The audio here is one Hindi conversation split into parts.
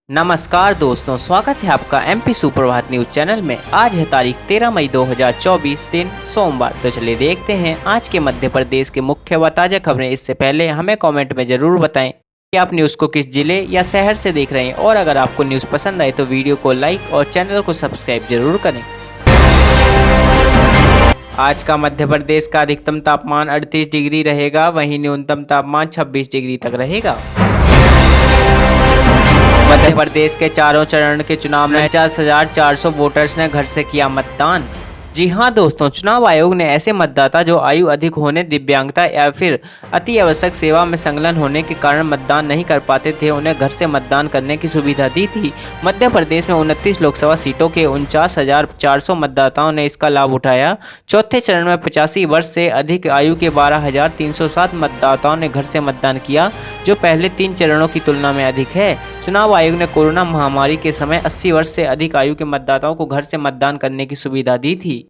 नमस्कार दोस्तों, स्वागत है आपका एमपी सुप्रभात न्यूज चैनल में। आज है तारीख 13 मई 2024 दिन सोमवार। तो चलिए देखते हैं आज के मध्य प्रदेश के मुख्य व ताज़ा खबरें। इससे पहले हमें कमेंट में ज़रूर बताएं कि आप न्यूज़ को किस जिले या शहर से देख रहे हैं, और अगर आपको न्यूज़ पसंद आए तो वीडियो को लाइक और चैनल को सब्सक्राइब जरूर करें। आज का मध्य प्रदेश का अधिकतम तापमान 38 डिग्री रहेगा, वहीं न्यूनतम तापमान 26 डिग्री तक रहेगा। मध्य प्रदेश के चारों चरण के चुनाव में 49,400 वोटर्स ने घर से किया मतदान। जी हां दोस्तों, चुनाव आयोग ने ऐसे मतदाता जो आयु अधिक होने, दिव्यांगता या फिर अति आवश्यक सेवा में संलग्न होने के कारण मतदान नहीं कर पाते थे, उन्हें घर से मतदान करने की सुविधा दी थी। मध्य प्रदेश में 29 लोकसभा सीटों के 49,400 मतदाताओं ने इसका लाभ उठाया। चौथे चरण में 85 वर्ष से अधिक आयु के 12,307 मतदाताओं ने घर से मतदान किया, जो पहले 3 चरणों की तुलना में अधिक है। चुनाव आयोग ने कोरोना महामारी के समय 80 वर्ष से अधिक आयु के मतदाताओं को घर से मतदान करने की सुविधा दी थी।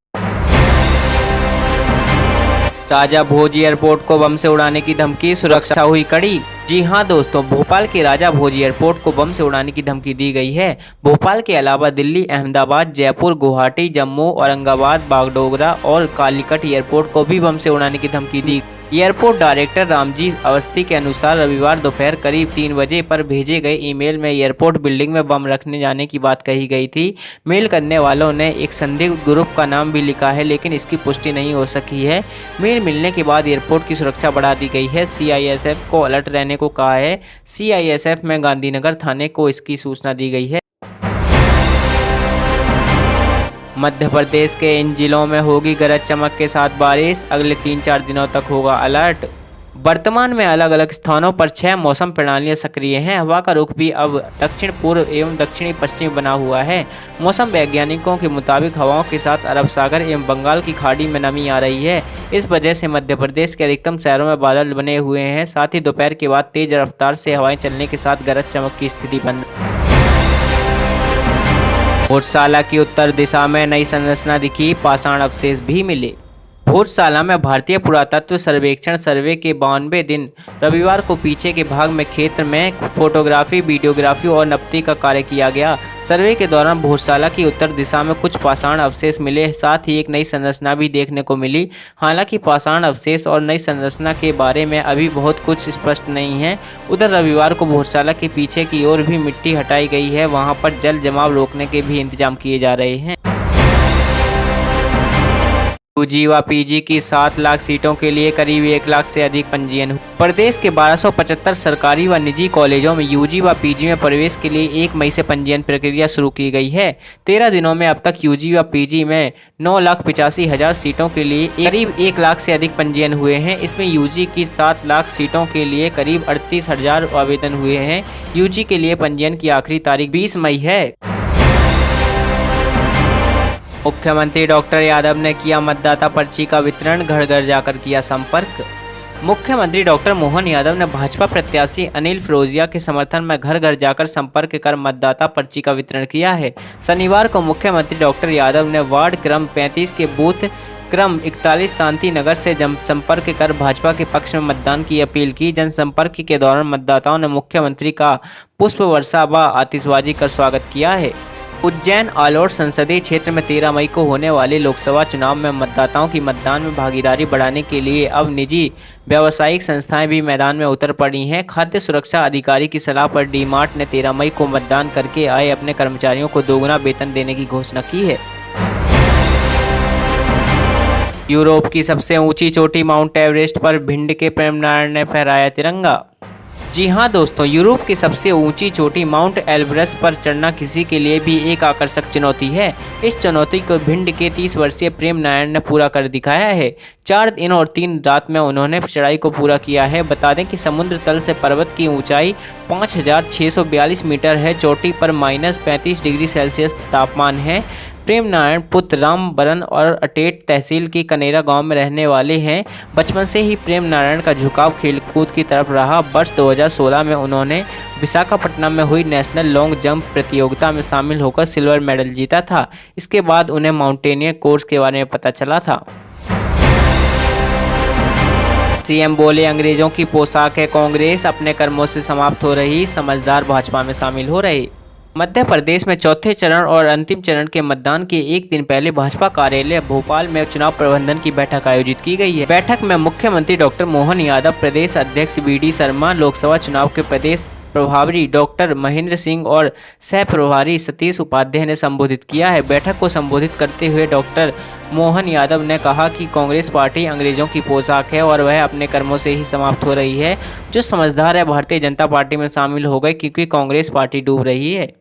राजा भोज एयरपोर्ट को बम से उड़ाने की धमकी, सुरक्षा हुई कड़ी। जी हां दोस्तों, भोपाल के राजा भोज एयरपोर्ट को बम से उड़ाने की धमकी दी गई है। भोपाल के अलावा दिल्ली, अहमदाबाद, जयपुर, गुवाहाटी, जम्मू, औरंगाबाद, बागडोगरा और कालीकट एयरपोर्ट को भी बम से उड़ाने की धमकी दी। एयरपोर्ट डायरेक्टर रामजी अवस्थी के अनुसार रविवार दोपहर करीब 3 बजे पर भेजे गए ईमेल में एयरपोर्ट बिल्डिंग में बम रखने जाने की बात कही गई थी। मेल करने वालों ने एक संदिग्ध ग्रुप का नाम भी लिखा है, लेकिन इसकी पुष्टि नहीं हो सकी है। मेल मिलने के बाद एयरपोर्ट की सुरक्षा बढ़ा दी गई है। सीआईएसएफ को अलर्ट रहने को कहा है। सीआईएसएफ में गांधीनगर थाने को इसकी सूचना दी गई है। मध्य प्रदेश के इन जिलों में होगी गरज चमक के साथ बारिश, अगले 3-4 दिनों तक होगा अलर्ट। वर्तमान में अलग अलग स्थानों पर 6 मौसम प्रणालियां सक्रिय हैं। हवा का रुख भी अब दक्षिण पूर्व एवं दक्षिणी पश्चिम बना हुआ है। मौसम वैज्ञानिकों के मुताबिक हवाओं के साथ अरब सागर एवं बंगाल की खाड़ी में नमी आ रही है। इस वजह से मध्य प्रदेश के अधिकतम शहरों में बादल बने हुए हैं। साथ ही दोपहर के बाद तेज रफ्तार से हवाएं चलने के साथ गरज चमक की स्थिति बन। भोजशाला की उत्तर दिशा में नई संरचना दिखी, पाषाण अवशेष भी मिले। भोजशाला में भारतीय पुरातत्व सर्वेक्षण सर्वे के 92वें दिन रविवार को पीछे के भाग में क्षेत्र में फोटोग्राफी, वीडियोग्राफी और नपती का कार्य किया गया। सर्वे के दौरान भोजशाला की उत्तर दिशा में कुछ पाषाण अवशेष मिले, साथ ही एक नई संरचना भी देखने को मिली। हालांकि पाषाण अवशेष और नई संरचना के बारे में अभी बहुत कुछ स्पष्ट नहीं है। उधर रविवार को भोजशाला के पीछे की ओर भी मिट्टी हटाई गई है, वहां पर जल जमाव रोकने के भी इंतजाम किए जा रहे हैं। यूजी व पीजी की 7 लाख सीटों के लिए करीब 1 लाख से अधिक पंजीयन हुए। प्रदेश के 1275 सरकारी व निजी कॉलेजों में यूजी व पीजी में प्रवेश के लिए 1 मई से पंजीयन प्रक्रिया शुरू की गई है। 13 दिनों में अब तक यूजी व पीजी में 9,85,000 सीटों के लिए करीब 1 लाख से अधिक पंजीयन हुए हैं। इसमें यूजी की 7 लाख सीटों के लिए करीब 38,000 आवेदन हुए हैं। यूजी के लिए पंजीयन की आखिरी तारीख 20 मई है। मुख्यमंत्री डॉक्टर यादव ने किया मतदाता पर्ची का वितरण, घर घर जाकर किया संपर्क। मुख्यमंत्री डॉक्टर मोहन यादव ने भाजपा प्रत्याशी अनिल फिरोजिया के समर्थन में घर घर जाकर संपर्क कर मतदाता पर्ची का वितरण किया है। शनिवार को मुख्यमंत्री डॉक्टर यादव ने वार्ड क्रम 35 के बूथ क्रम 41 शांति नगर से जनसंपर्क कर भाजपा के पक्ष में मतदान की अपील की। जनसंपर्क के दौरान मतदाताओं ने मुख्यमंत्री का पुष्प वर्षा व आतिशबाजी कर स्वागत किया है। उज्जैन आलोट संसदीय क्षेत्र में 13 मई को होने वाले लोकसभा चुनाव में मतदाताओं की मतदान में भागीदारी बढ़ाने के लिए अब निजी व्यावसायिक संस्थाएं भी मैदान में उतर पड़ी हैं। खाद्य सुरक्षा अधिकारी की सलाह पर डी-मार्ट ने 13 मई को मतदान करके आए अपने कर्मचारियों को दोगुना वेतन देने की घोषणा की है। यूरोप की सबसे ऊंची चोटी माउंट एवरेस्ट पर भिंड के प्रेम नारायण ने फहराया तिरंगा। जी हां दोस्तों, यूरोप की सबसे ऊंची चोटी माउंट एवरेस्ट पर चढ़ना किसी के लिए भी एक आकर्षक चुनौती है। इस चुनौती को भिंड के 30 वर्षीय प्रेम नारायण ने पूरा कर दिखाया है। 4 दिन और 3 रात में उन्होंने चढ़ाई को पूरा किया है। बता दें कि समुद्र तल से पर्वत की ऊंचाई 5,642 मीटर है। चोटी पर -35 डिग्री सेल्सियस तापमान है। प्रेम नारायण पुत्र राम बरन और अटेट तहसील की कनेरा गांव में रहने वाले हैं। बचपन से ही प्रेम नारायण का झुकाव खेलकूद की तरफ रहा। वर्ष 2016 में उन्होंने विशाखापट्टनम में हुई नेशनल लॉन्ग जंप प्रतियोगिता में शामिल होकर सिल्वर मेडल जीता था। इसके बाद उन्हें माउंटेनियर कोर्स के बारे में पता चला था। सीएम बोले, अंग्रेजों की पोशाक है कांग्रेस, अपने कर्मों से समाप्त हो रही, समझदार भाजपा में शामिल हो रहे। मध्य प्रदेश में चौथे चरण और अंतिम चरण के मतदान के एक दिन पहले भाजपा कार्यालय भोपाल में चुनाव प्रबंधन की बैठक आयोजित की गई है। बैठक में मुख्यमंत्री डॉक्टर मोहन यादव, प्रदेश अध्यक्ष वी.डी. शर्मा, लोकसभा चुनाव के प्रदेश प्रभारी डॉक्टर महेंद्र सिंह और सह प्रभारी सतीश उपाध्याय ने संबोधित किया है। बैठक को संबोधित करते हुए डॉक्टर मोहन यादव ने कहा कि कांग्रेस पार्टी अंग्रेजों की पोशाक है और वह अपने कर्मों से ही समाप्त हो रही है। जो समझदार है भारतीय जनता पार्टी में शामिल हो गए, क्योंकि कांग्रेस पार्टी डूब रही है।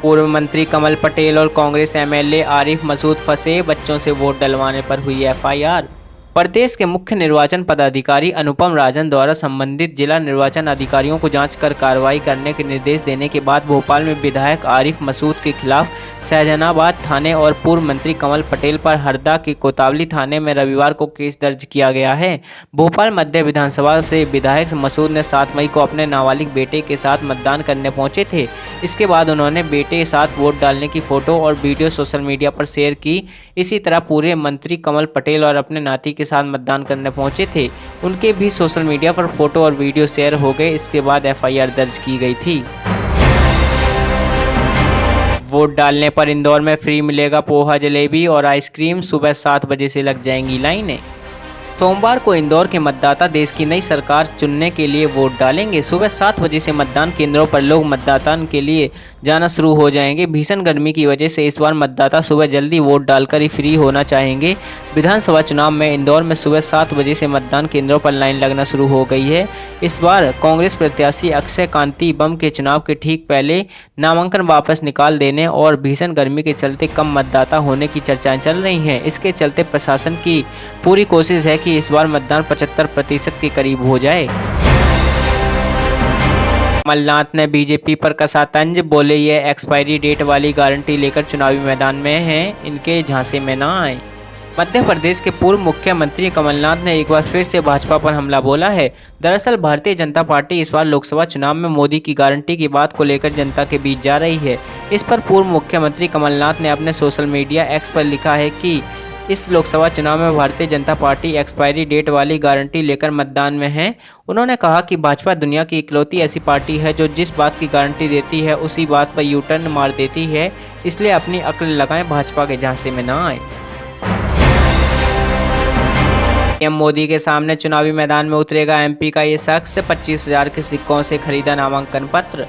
पूर्व मंत्री कमल पटेल और कांग्रेस एमएलए आरिफ मसूद फंसे, बच्चों से वोट डलवाने पर हुई एफआईआर। प्रदेश के मुख्य निर्वाचन पदाधिकारी अनुपम राजन द्वारा संबंधित जिला निर्वाचन अधिकारियों को जांच कर कार्रवाई करने के निर्देश देने के बाद भोपाल में विधायक आरिफ मसूद के खिलाफ सहजनाबाद थाने और पूर्व मंत्री कमल पटेल पर हरदा के कोतवाली थाने में रविवार को केस दर्ज किया गया है। भोपाल मध्य विधानसभा से विधायक मसूद ने 7 मई को अपने नाबालिग बेटे के साथ मतदान करने पहुंचे थे। इसके बाद उन्होंने बेटे के साथ वोट डालने की फोटो और वीडियो सोशल मीडिया पर शेयर की। इसी तरह पूर्व मंत्री कमल पटेल और अपने नाती के साथ मतदान करने पहुंचे थे, उनके भी सोशल मीडिया पर फोटो और वीडियो शेयर हो गए। इसके बाद एफआईआर दर्ज की गई थी। वोट डालने पर इंदौर में फ्री मिलेगा पोहा, जलेबी और आइसक्रीम। सुबह 7 बजे से लग जाएंगी लाइनें। सोमवार को इंदौर के मतदाता देश की नई सरकार चुनने के लिए वोट डालेंगे। सुबह 7 बजे से मतदान केंद्रों पर लोग मतदान के लिए जाना शुरू हो जाएंगे। भीषण गर्मी की वजह से इस बार मतदाता सुबह जल्दी वोट डालकर ही फ्री होना चाहेंगे। विधानसभा चुनाव में इंदौर में सुबह 7 बजे से मतदान केंद्रों पर लाइन लगना शुरू हो गई है। इस बार कांग्रेस प्रत्याशी अक्षय कांति बम के चुनाव के ठीक पहले नामांकन वापस निकाल देने और भीषण गर्मी के चलते कम मतदाता होने की चर्चाएं चल रही हैं। इसके चलते प्रशासन की पूरी कोशिश है कि इस बार मतदान 75% के करीब हो जाए। कमलनाथ ने बीजेपी पर कसा तंज, बोले ये एक्सपायरी डेट वाली गारंटी लेकर चुनावी मैदान में हैं, इनके झांसे में ना आए। मध्य प्रदेश के पूर्व मुख्यमंत्री कमलनाथ ने एक बार फिर से भाजपा पर हमला बोला है। दरअसल भारतीय जनता पार्टी इस बार लोकसभा चुनाव में मोदी की गारंटी की बात को लेकर जनता के बीच जा रही है। इस पर पूर्व मुख्यमंत्री कमलनाथ ने अपने सोशल मीडिया एक्स पर लिखा है कि इस लोकसभा चुनाव में Bharatiya Janata party expiry date वाली गारंटी लेकर मैदान में है। उन्होंने कहा कि भाजपा दुनिया की इकलौती ऐसी पार्टी है जो जिस बात की गारंटी देती है उसी बात पर यू टर्न मार देती है, इसलिए अपनी अक्ल लगाएं, भाजपा के झांसे में ना आए। पीएम मोदी के सामने चुनावी मैदान में उतरेगा एमपी का ये शख्स, 25,000 के सिक्कों से खरीदा नामांकन पत्र।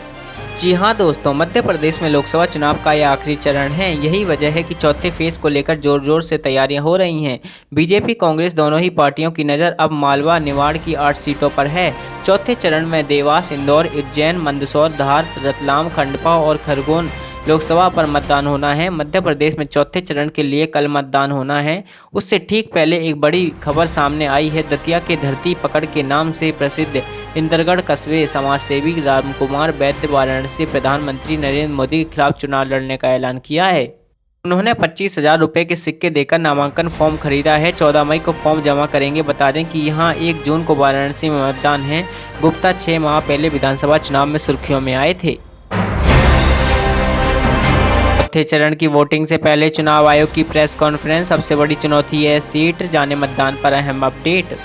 जी हां दोस्तों, मध्य प्रदेश में लोकसभा चुनाव का यह आखिरी चरण है। यही वजह है कि चौथे फेज को लेकर जोर से तैयारियां हो रही हैं। बीजेपी कांग्रेस दोनों ही पार्टियों की नज़र अब मालवा निवाड़ की 8 सीटों पर है। चौथे चरण में देवास, इंदौर, उज्जैन, मंदसौर, धार, रतलाम, खंडवा और खरगोन लोकसभा पर मतदान होना है। मध्य प्रदेश में चौथे चरण के लिए कल मतदान होना है। उससे ठीक पहले एक बड़ी खबर सामने आई है। दतिया के धरती पकड़ के नाम से प्रसिद्ध इंदरगढ़ कस्बे समाजसेवी रामकुमार वैद्य वाराणसी प्रधानमंत्री नरेंद्र मोदी के खिलाफ चुनाव लड़ने का ऐलान किया है। उन्होंने 25,000 रुपये के सिक्के देकर नामांकन फॉर्म खरीदा है। 14 मई को फॉर्म जमा करेंगे। बता दें कि यहां 1 जून को वाराणसी में मतदान है। गुप्ता 6 माह पहले विधानसभा चुनाव में सुर्खियों में आए थे। चौथे चरण की वोटिंग से पहले चुनाव आयोग की प्रेस कॉन्फ्रेंस, सबसे बड़ी चुनौती है सीट, जाने मतदान पर अहम अपडेट।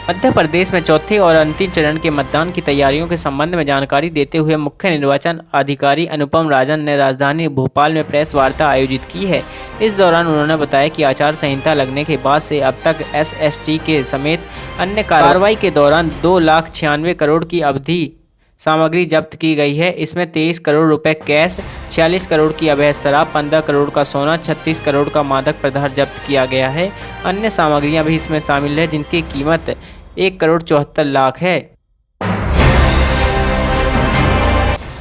मध्य प्रदेश में चौथे और अंतिम चरण के मतदान की तैयारियों के संबंध में जानकारी देते हुए मुख्य निर्वाचन अधिकारी अनुपम राजन ने राजधानी भोपाल में प्रेस वार्ता आयोजित की है। इस दौरान उन्होंने बताया कि आचार संहिता लगने के बाद से अब तक एसएसटी के समेत अन्य कार्रवाई के दौरान 2,96,000 करोड़ की अवधि सामग्री जब्त की गई है। इसमें 23 करोड़ रुपए कैश, 46 करोड़ की अवैध शराब, 15 करोड़ का सोना, 36 करोड़ का मादक पदार्थ जब्त किया गया है। अन्य सामग्रियां भी इसमें शामिल है, जिनकी कीमत 1 करोड़ 74 लाख है।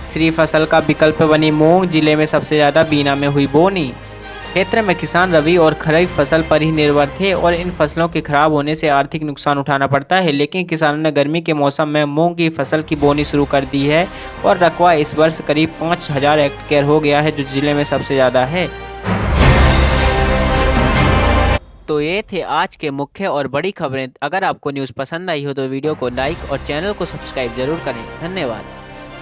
तीसरी फसल का विकल्प बनी मूंग, जिले में सबसे ज्यादा बीना में हुई बोनी। क्षेत्र में किसान रबी और खरीफ फसल पर ही निर्भर थे और इन फसलों के खराब होने से आर्थिक नुकसान उठाना पड़ता है। लेकिन किसानों ने गर्मी के मौसम में मूंग की फसल की बोनी शुरू कर दी है और रकबा इस वर्ष करीब 5,000 हेक्टेयर हो गया है, जो जिले में सबसे ज़्यादा है। तो ये थे आज के मुख्य और बड़ी खबरें। अगर आपको न्यूज़ पसंद आई हो तो वीडियो को लाइक और चैनल को सब्सक्राइब जरूर करें। धन्यवाद।